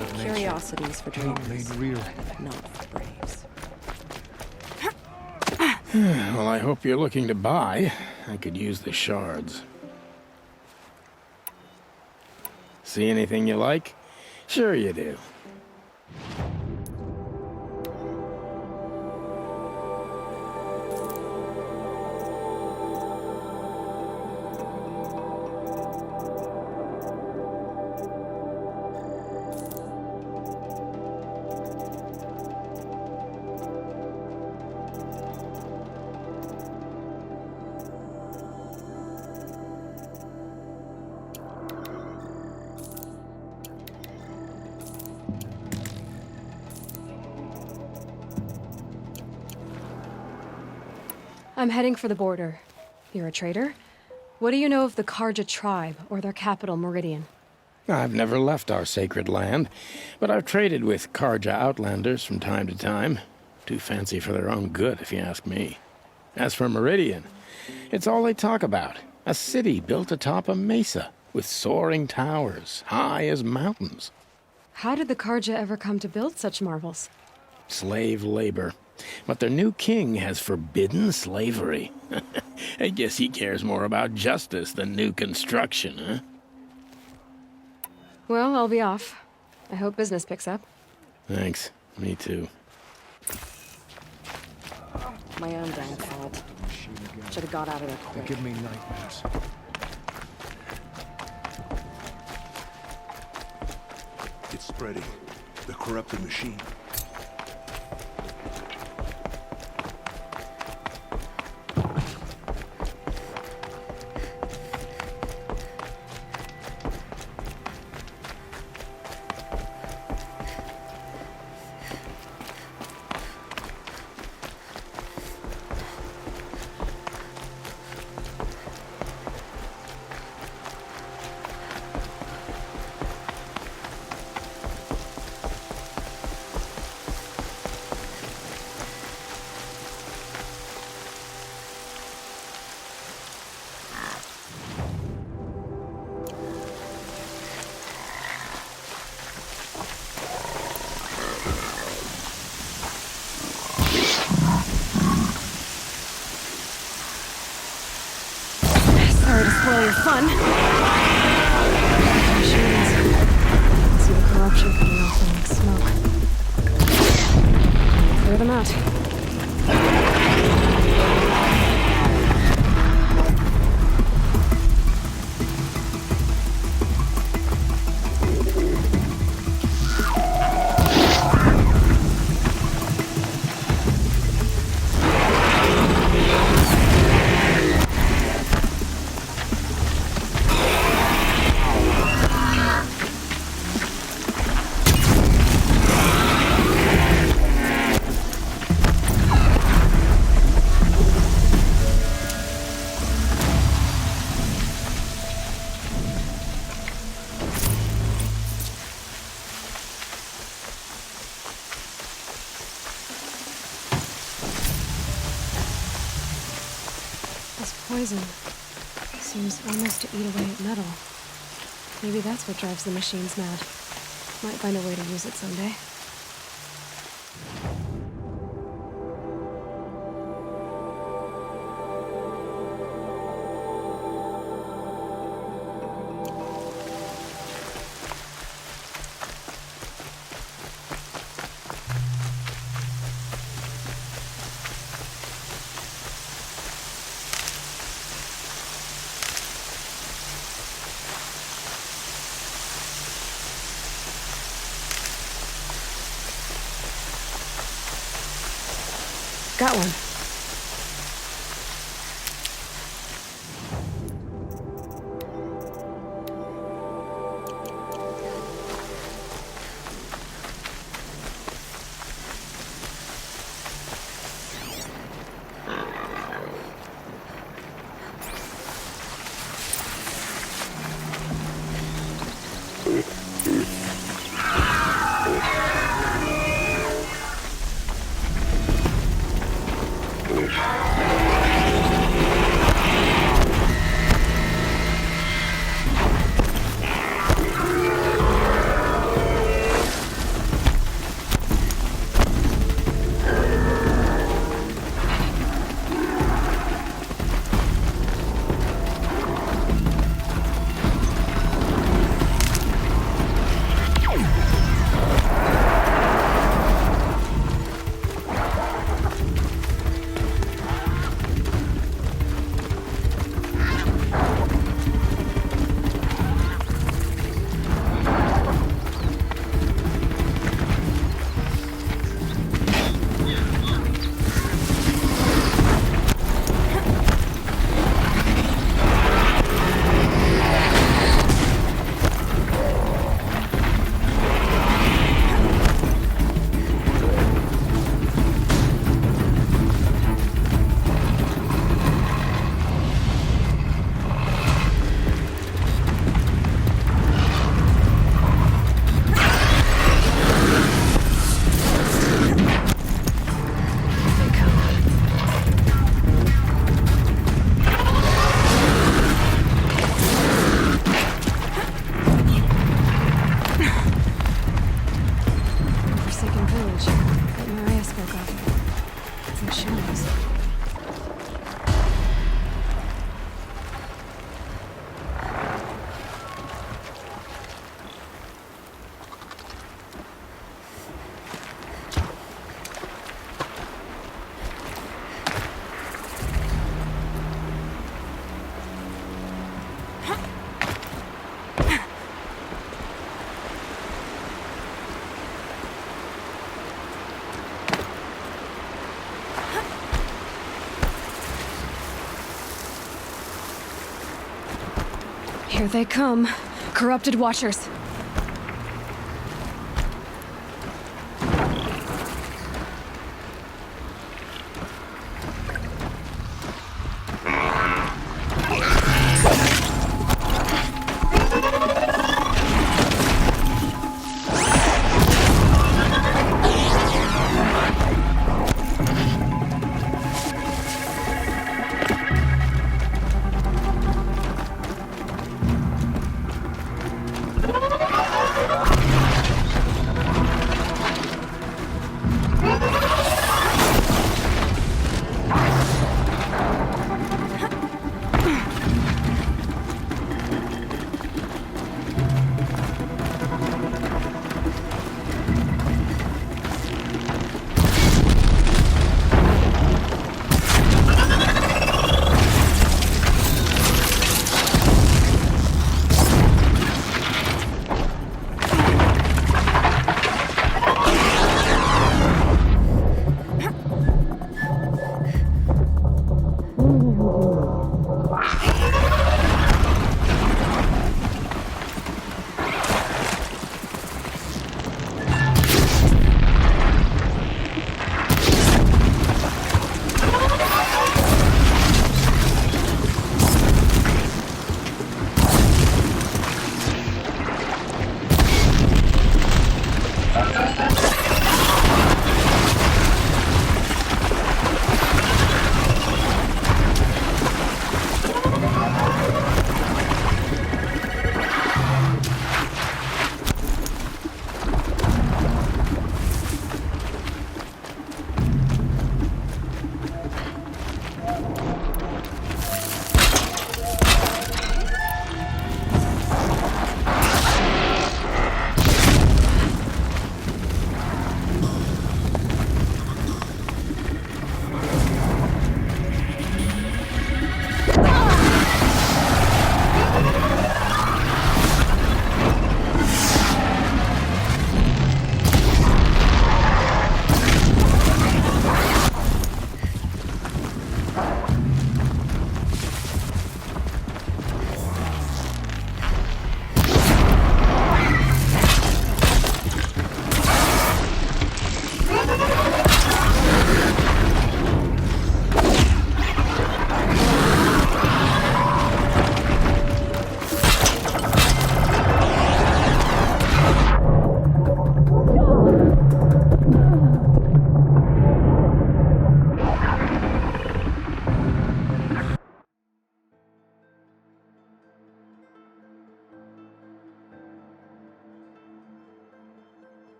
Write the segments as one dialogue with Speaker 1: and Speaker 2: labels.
Speaker 1: expression of nature.
Speaker 2: Curiosities for
Speaker 1: Not
Speaker 2: dreamers,
Speaker 1: made real.
Speaker 2: not for braves.
Speaker 3: Well, I hope you're looking to buy. I could use the shards. See anything you like? Sure you do.
Speaker 4: I'm heading for the border. You're a trader? What do you know of the Karja tribe, or their capital, Meridian?
Speaker 3: I've never left our sacred land, but I've traded with Karja outlanders from time to time. Too fancy for their own good, if you ask me. As for Meridian, it's all they talk about. A city built atop a mesa, with soaring towers, high as mountains.
Speaker 4: How did the Karja ever come to build such marvels?
Speaker 3: Slave labor. But their new king has forbidden slavery. I guess he cares more about justice than new construction, huh?
Speaker 4: Well, I'll be off. I hope business picks up.
Speaker 3: Thanks. Me too.
Speaker 2: My own dang fault. Should have got out of there
Speaker 1: They
Speaker 2: quick.
Speaker 1: give me nightmares.
Speaker 5: It's spreading. The corrupted machine.
Speaker 4: Sorry to spoil your fun. Machines. See the corruption coming off them like smoke. Clear them out. This poison seems almost to eat away at metal. Maybe that's what drives the machines mad. Might find a way to use it someday. Got one. Here they come. Corrupted Watchers.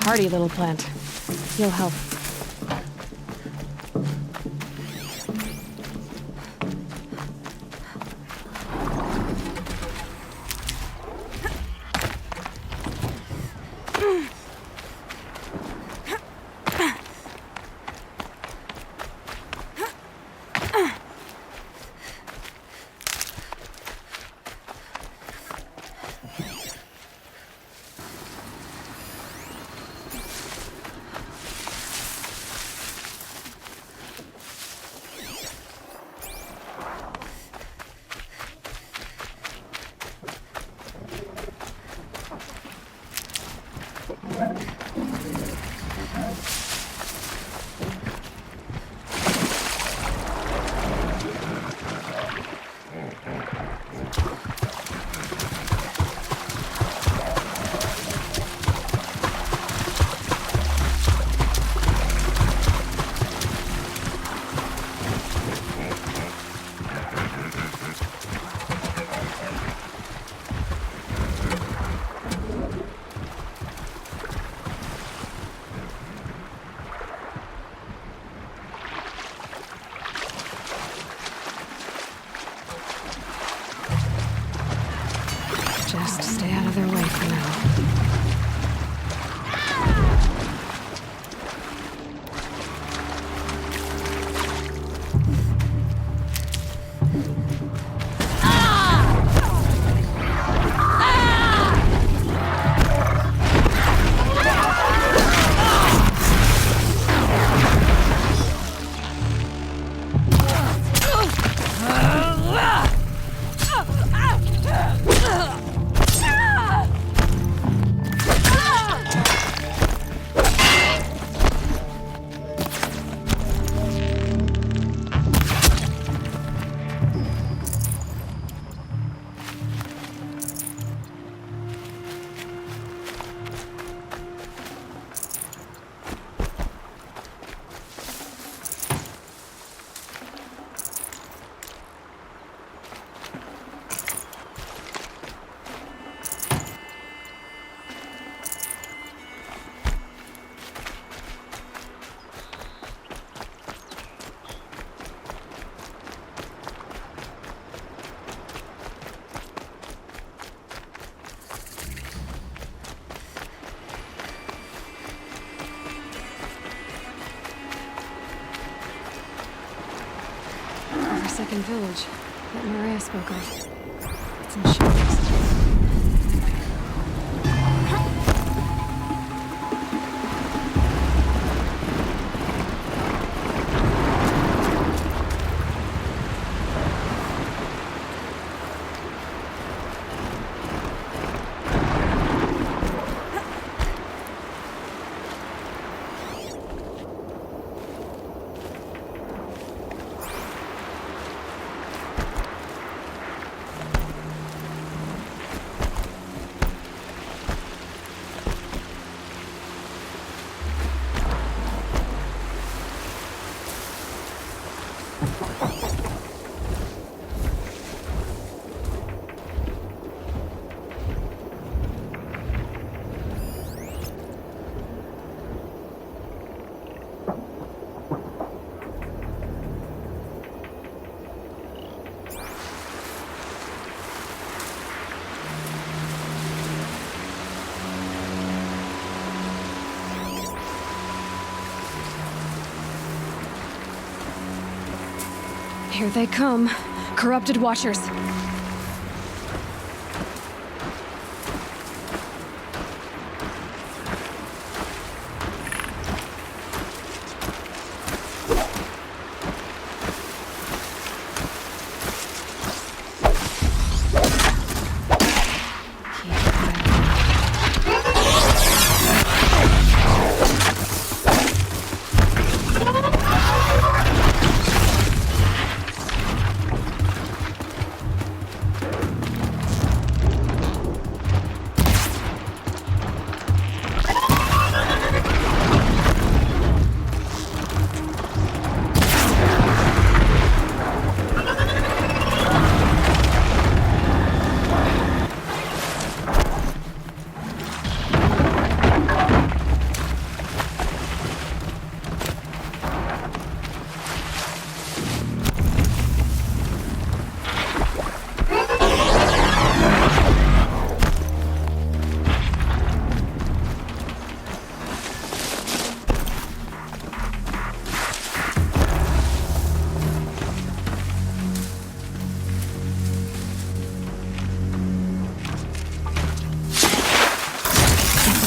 Speaker 4: Hardy little plant. You'll help. second village that Maria spoke of. It's in shambles. Here they come. Corrupted Watchers.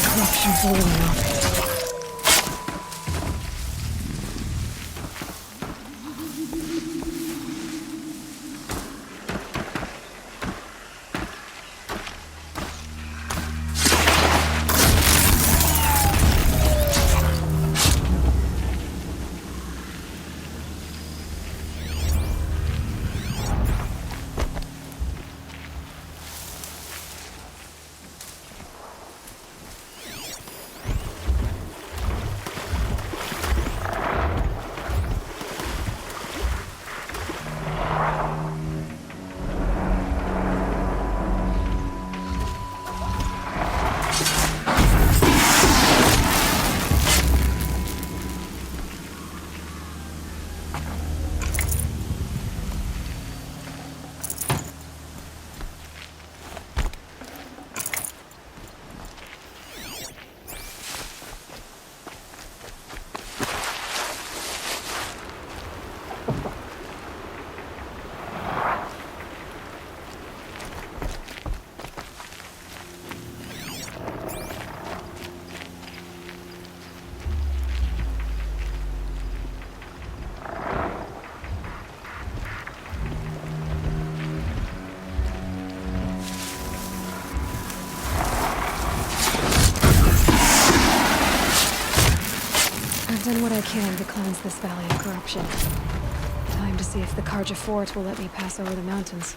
Speaker 4: Corruption's holding off. I've done what I can to cleanse this valley of corruption. Time to see if the Karja fort will let me pass over the mountains.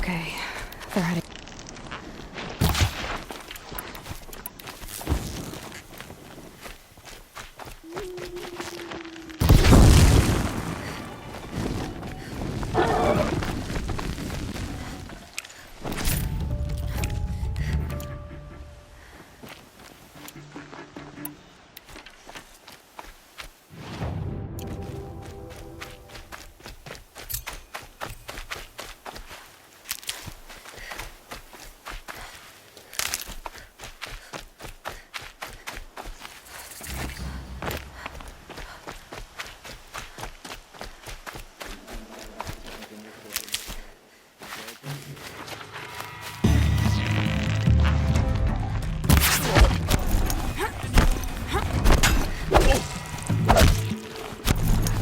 Speaker 4: Okay, they're heading.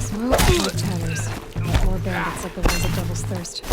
Speaker 4: Smoke and tatters. More bandits like the ones at Devil's Thirst.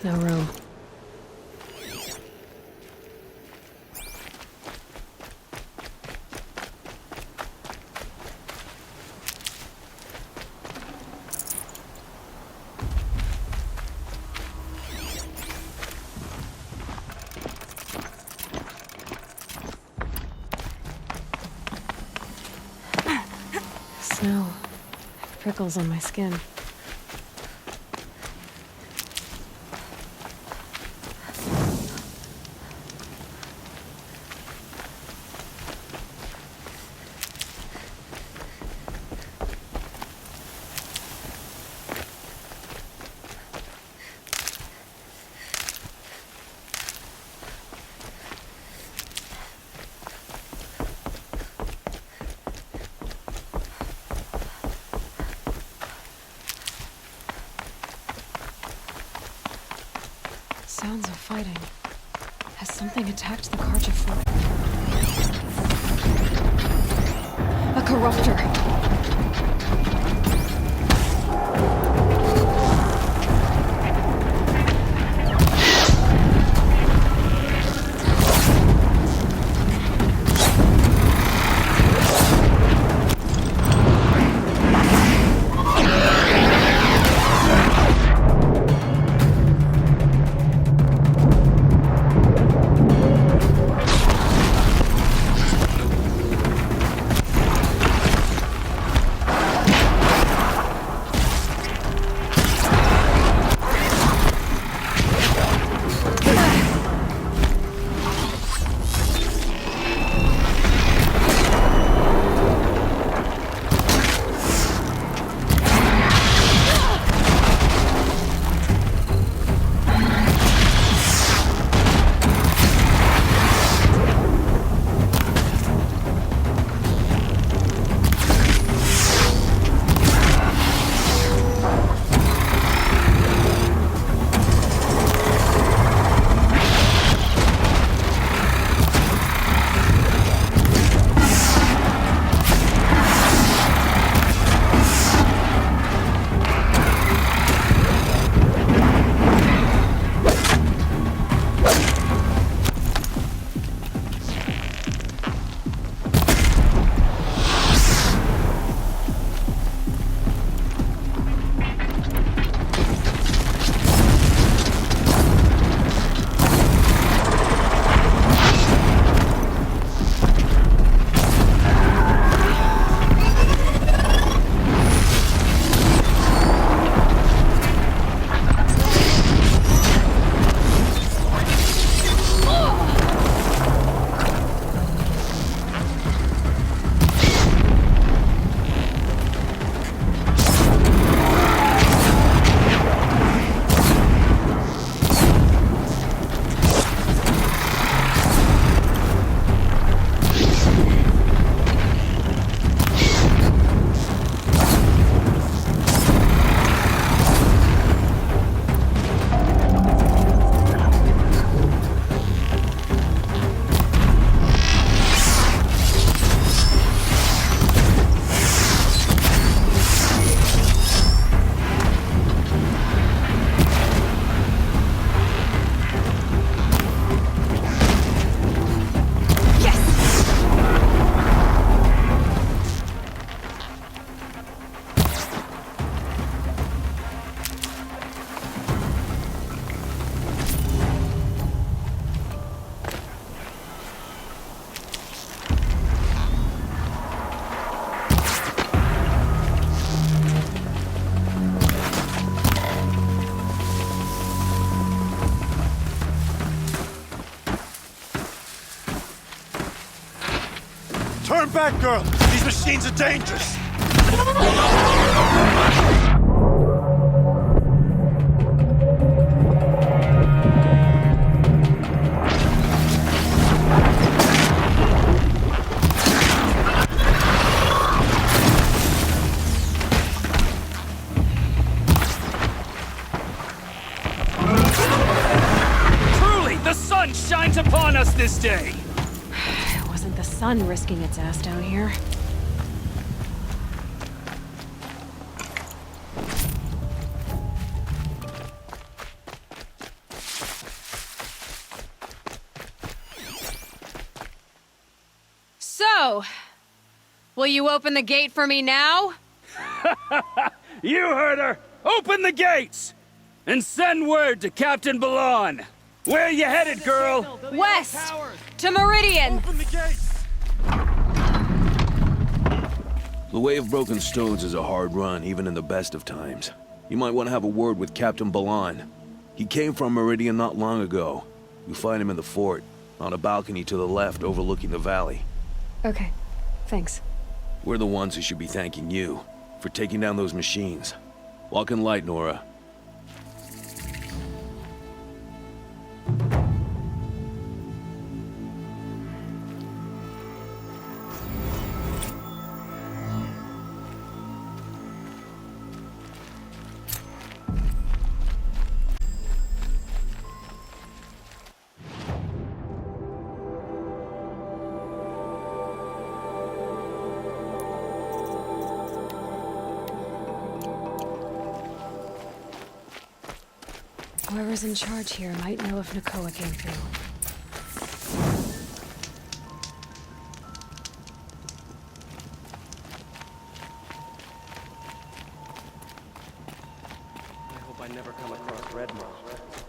Speaker 4: No room. Snow. Prickles on my skin. Sounds of fighting. Has something attacked the Karja fort? A corruptor!
Speaker 5: Turn back, girl! These machines are dangerous!
Speaker 1: Truly, the sun shines upon us this day!
Speaker 4: It wasn't the sun risking its ass down here. So, will you open the gate for me now?
Speaker 1: You heard her! Open the gates! And send word to Captain Ballon! Where you headed, girl?
Speaker 4: West! To Meridian!
Speaker 5: Open the gates!
Speaker 6: The Way of Broken Stones is a hard run, even in the best of times. You might want to have a word with Captain Ballon. He came from Meridian not long ago. You'll find him in the fort, on a balcony to the left overlooking the valley.
Speaker 4: Okay, thanks.
Speaker 6: We're the ones who should be thanking you for taking down those machines. Walk in light, Nora.
Speaker 4: Whoever's in charge here might know if Nakoa came through.
Speaker 7: I hope I never come across Red Maw.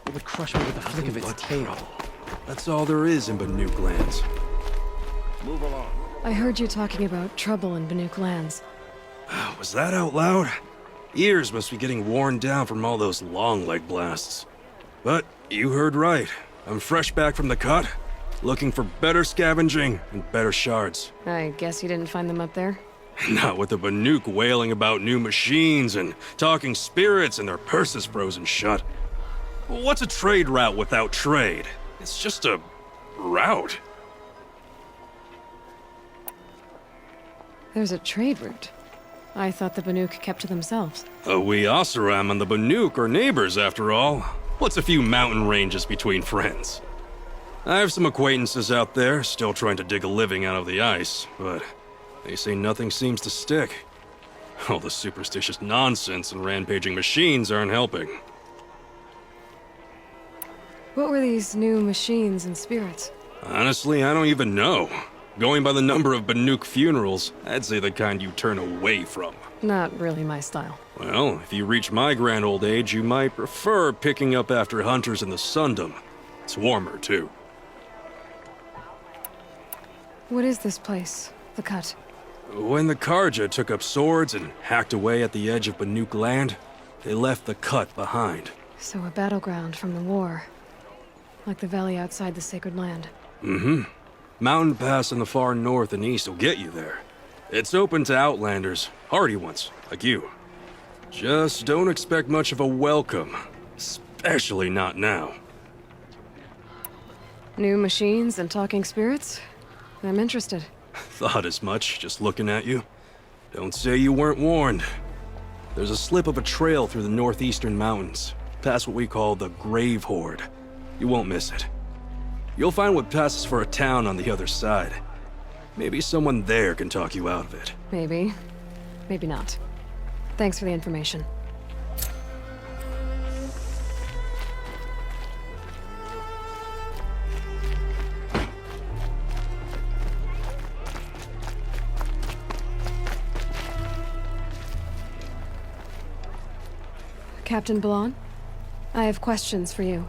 Speaker 7: It would crush me with the flick of its tail. That's all there is in Banuk lands.
Speaker 5: Move along.
Speaker 4: I heard you talking about trouble in Banuk lands.
Speaker 7: Was that out loud? Ears must be getting worn down from all those long leg blasts. But you heard right. I'm fresh back from the cut, looking for better scavenging and better shards.
Speaker 4: I guess you didn't find them up there?
Speaker 7: Not with the Banuk wailing about new machines and talking spirits and their purses frozen shut. What's a trade route without trade? It's just a route.
Speaker 4: There's a trade route. I thought the Banuk kept to themselves.
Speaker 7: We Oseram and the Banuk are neighbors, after all. What's a few mountain ranges between friends? I have some acquaintances out there, still trying to dig a living out of the ice, but they say nothing seems to stick. All the superstitious nonsense and rampaging machines aren't helping.
Speaker 4: What were these new machines and spirits?
Speaker 7: Honestly, I don't even know. Going by the number of Banuk funerals, I'd say the kind you turn away from.
Speaker 4: Not really my style.
Speaker 7: Well, if you reach my grand old age, you might prefer picking up after hunters in the Sundom. It's warmer, too.
Speaker 4: What is this place? The Cut?
Speaker 7: When the Karja took up swords and hacked away at the edge of Banuk land, they left the Cut behind.
Speaker 4: So a battleground from the war. Like the valley outside the Sacred Land.
Speaker 7: Mm-hmm. Mountain Pass in the far north and east will get you there. It's open to outlanders, hardy ones, like you. Just don't expect much of a welcome. Especially not now.
Speaker 4: New machines and talking spirits? I'm interested.
Speaker 7: Thought as much, just looking at you. Don't say you weren't warned. There's a slip of a trail through the northeastern mountains, past what we call the Grave Horde. You won't miss it. You'll find what passes for a town on the other side. Maybe someone there can talk you out of it.
Speaker 4: Maybe. Maybe not. Thanks for the information. Captain Ballon? I have questions for you.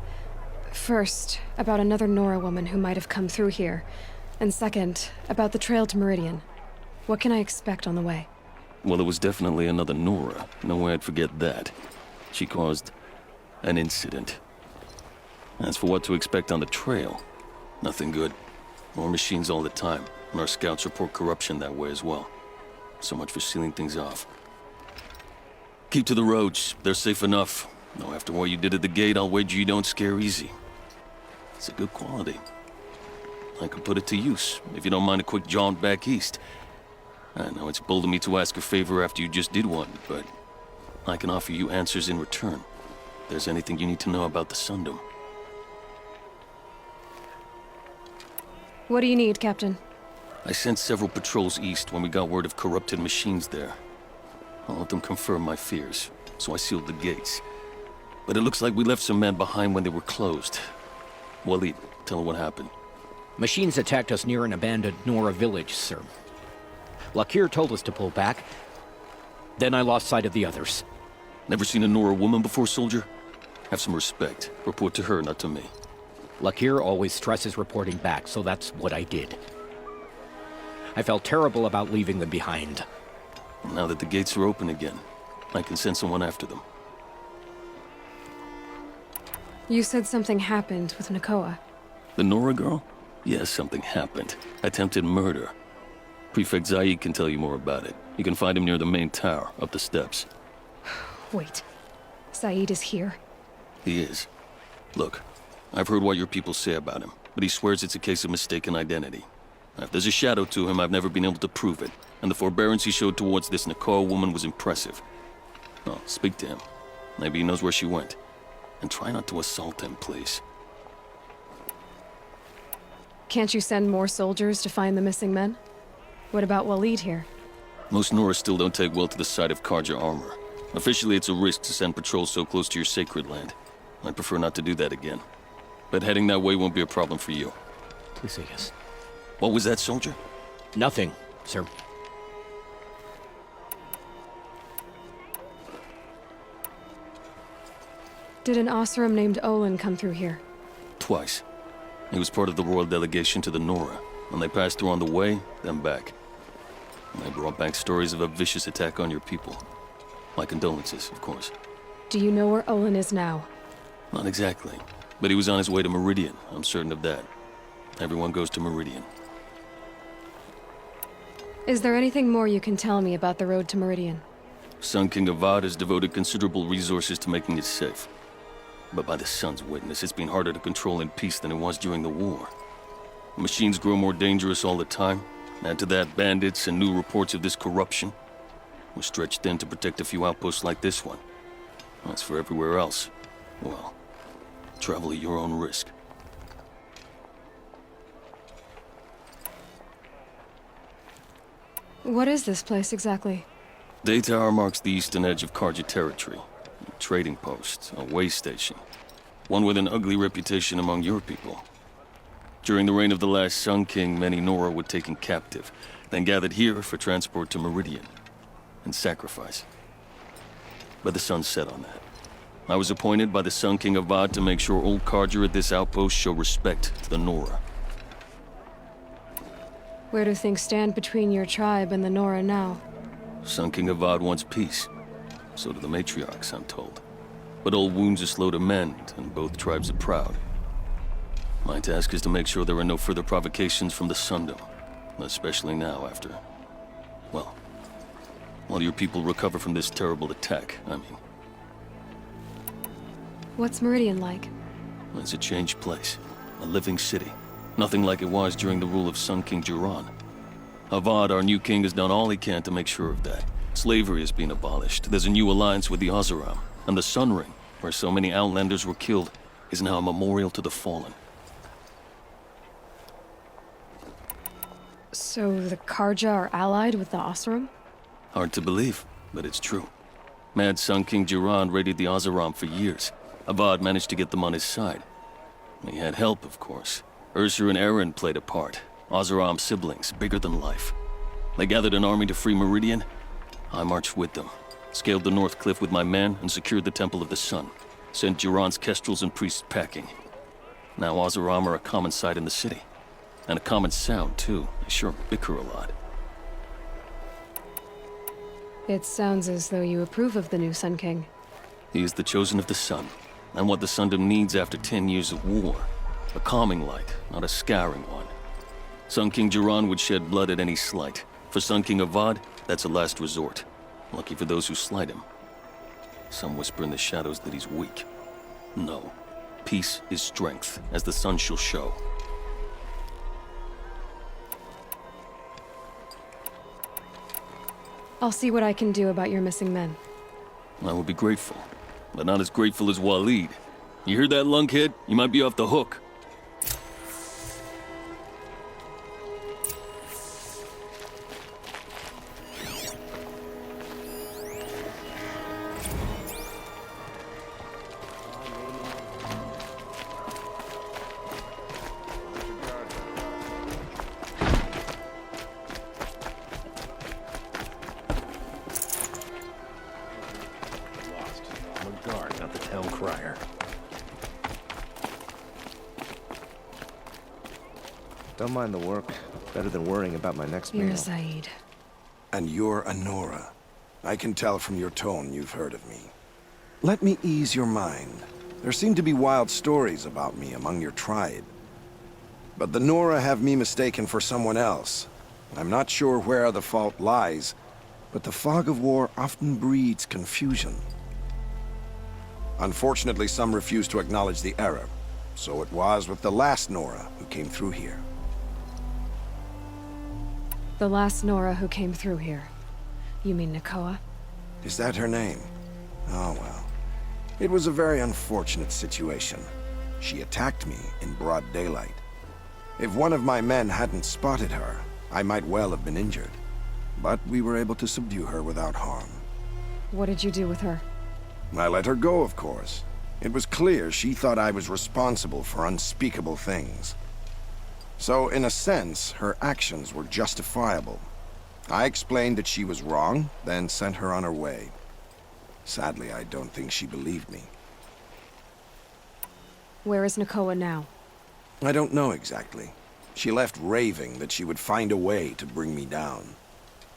Speaker 4: First, about another Nora woman who might have come through here. And second, about the trail to Meridian. What can I expect on the way?
Speaker 8: Well, it was definitely another Nora. No way I'd forget that. She caused an incident. As for what to expect on the trail, nothing good. More machines all the time. And our scouts report corruption that way as well. So much for sealing things off. Keep to the roads. They're safe enough. Though after what you did at the gate, I'll wager you don't scare easy. It's a good quality. I could put it to use, if you don't mind a quick jaunt back east. I know it's bold of me to ask a favor after you just did one, but I can offer you answers in return. If there's anything you need to know about the Sundom.
Speaker 4: What do you need, Captain?
Speaker 8: I sent several patrols east when we got word of corrupted machines there. I'll let them confirm my fears, so I sealed the gates. But it looks like we left some men behind when they were closed. Walid, tell her what happened.
Speaker 9: Machines attacked us near an abandoned Nora village, sir. Lakir told us to pull back. Then I lost sight of the others.
Speaker 8: Never seen a Nora woman before, soldier? Have some respect. Report to her, not to me.
Speaker 9: Lakir always stresses reporting back, so that's what I did. I felt terrible about leaving them behind.
Speaker 8: Now that the gates are open again, I can send someone after them.
Speaker 4: You said something happened with Nakoa.
Speaker 8: The Nora girl? Yes, something happened. Attempted murder. Prefect Zaid can tell you more about it. You can find him near the main tower, up the steps.
Speaker 4: Wait. Saeed is here.
Speaker 8: He is. Look, I've heard what your people say about him, but he swears it's a case of mistaken identity. Now, if there's a shadow to him, I've never been able to prove it, and the forbearance he showed towards this Nakoa woman was impressive. Oh, speak to him. Maybe he knows where she went. And try not to assault him, please.
Speaker 4: Can't you send more soldiers to find the missing men? What about Walid here?
Speaker 8: Most Nora still don't take well to the sight of Karja armor. Officially, it's a risk to send patrols so close to your sacred land. I'd prefer not to do that again. But heading that way won't be a problem for you.
Speaker 9: Please, yes.
Speaker 8: What was that, soldier?
Speaker 9: Nothing, sir.
Speaker 4: Did an Osram named Olin come through here?
Speaker 8: Twice. He was part of the royal delegation to the Nora, and they passed through on the way, then back. And they brought back stories of a vicious attack on your people. My condolences, of course.
Speaker 4: Do you know where Olin is now?
Speaker 8: Not exactly, but he was on his way to Meridian, I'm certain of that. Everyone goes to Meridian.
Speaker 4: Is there anything more you can tell me about the road to Meridian?
Speaker 8: Sun King Avad has devoted considerable resources to making it safe. But by the Sun's witness, it's been harder to control in peace than it was during the war. Machines grow more dangerous all the time. Add to that bandits and new reports of this corruption. We're stretched thin to protect a few outposts like this one. As for everywhere else, well, travel at your own risk.
Speaker 4: What is this place exactly?
Speaker 8: Day Tower marks the eastern edge of Karja territory. A trading post, a way station. One with an ugly reputation among your people. During the reign of the last Sun King, many Nora were taken captive, then gathered here for transport to Meridian, and sacrifice. But the sun set on that. I was appointed by the Sun King Avad to make sure old Karja at this outpost show respect to the Nora.
Speaker 4: Where do things stand between your tribe and the Nora now?
Speaker 8: Sun King Avad wants peace. So do the matriarchs, I'm told. But old wounds are slow to mend, and both tribes are proud. My task is to make sure there are no further provocations from the Sundom. Especially now after... well, while your people recover from this terrible attack, I mean.
Speaker 4: What's Meridian like?
Speaker 8: It's a changed place. A living city. Nothing like it was during the rule of Sun King Jiran. Avad, our new king, has done all he can to make sure of that. Slavery has been abolished. There's a new alliance with the Oseram. And the Sun Ring, where so many Outlanders were killed, is now a memorial to the fallen.
Speaker 4: So the Karja are allied with the Osram?
Speaker 8: Hard to believe, but it's true. Mad Sun King Jiran raided the Oseram for years. Avad managed to get them on his side. He had help, of course. Ursur and Eren played a part. Oseram siblings, bigger than life. They gathered an army to free Meridian. I marched with them, scaled the North Cliff with my men, and secured the Temple of the Sun. Sent Jiran's kestrels and priests packing. Now Oseram are a common sight in the city. And a common sound, too. They sure bicker a lot.
Speaker 4: It sounds as though you approve of the new Sun King.
Speaker 8: He is the chosen of the Sun, and what the Sundom needs after 10 years of war. A calming light, not a scouring one. Sun King Jiran would shed blood at any slight. For Sun King Avad, that's a last resort. Lucky for those who slight him. Some whisper in the shadows that he's weak. No. Peace is strength, as the sun shall show.
Speaker 4: I'll see what I can do about your missing men.
Speaker 8: I will be grateful, but not as grateful as Waleed. You hear that, lunkhead? You might be off the hook.
Speaker 9: Guard, not the town crier.
Speaker 10: Don't mind the work. Better than worrying about my next meal.
Speaker 4: You're Saeed.
Speaker 5: And you're Anora. I can tell from your tone you've heard of me. Let me ease your mind. There seem to be wild stories about me among your tribe. But the Nora have me mistaken for someone else. I'm not sure where the fault lies, but the fog of war often breeds confusion. Unfortunately, some refuse to acknowledge the error. So it was with the last Nora who came through here.
Speaker 4: The last Nora who came through here. You mean Nakoa?
Speaker 5: Is that her name? Oh, well. It was a very unfortunate situation. She attacked me in broad daylight. If one of my men hadn't spotted her, I might well have been injured. But we were able to subdue her without harm.
Speaker 4: What did you do with her?
Speaker 5: I let her go, of course. It was clear she thought I was responsible for unspeakable things. So, in a sense, her actions were justifiable. I explained that she was wrong, then sent her on her way. Sadly, I don't think she believed me.
Speaker 4: Where is Nakoa now?
Speaker 5: I don't know exactly. She left raving that she would find a way to bring me down.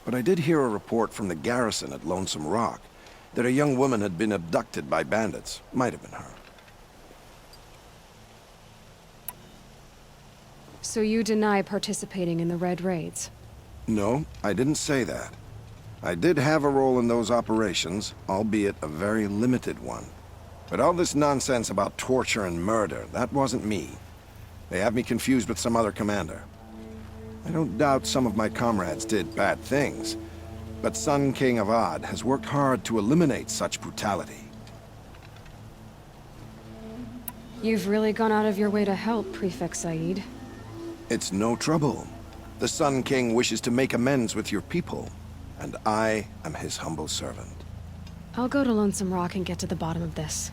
Speaker 5: But I did hear a report from the garrison at Lonesome Rock that a young woman had been abducted by bandits. Might have been her.
Speaker 4: So you deny participating in the Red Raids?
Speaker 5: No, I didn't say that. I did have a role in those operations, albeit a very limited one. But all this nonsense about torture and murder, that wasn't me. They have me confused with some other commander. I don't doubt some of my comrades did bad things, but Sun King Avad has worked hard to eliminate such brutality.
Speaker 4: You've really gone out of your way to help, Prefect Saeed.
Speaker 5: It's no trouble. The Sun King wishes to make amends with your people, and I am his humble servant.
Speaker 4: I'll go to Lonesome Rock and get to the bottom of this.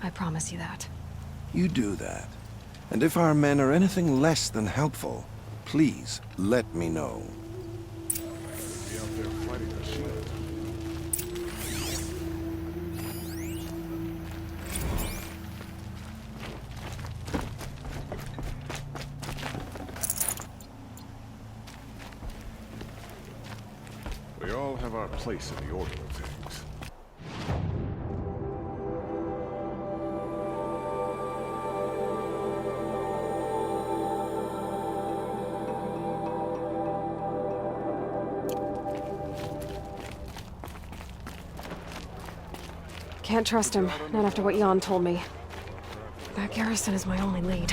Speaker 4: I promise you that.
Speaker 5: You do that. And if our men are anything less than helpful, please let me know.
Speaker 11: We all have our place in the order of things.
Speaker 4: Can't trust him, not after what Jan told me. That garrison is my only lead.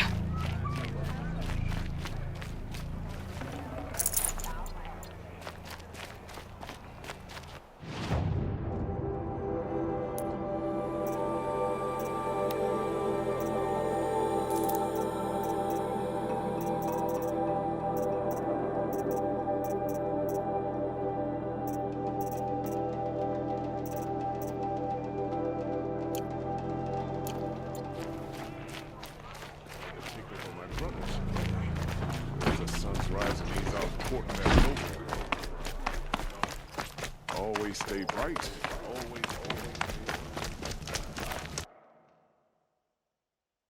Speaker 11: Always stay bright.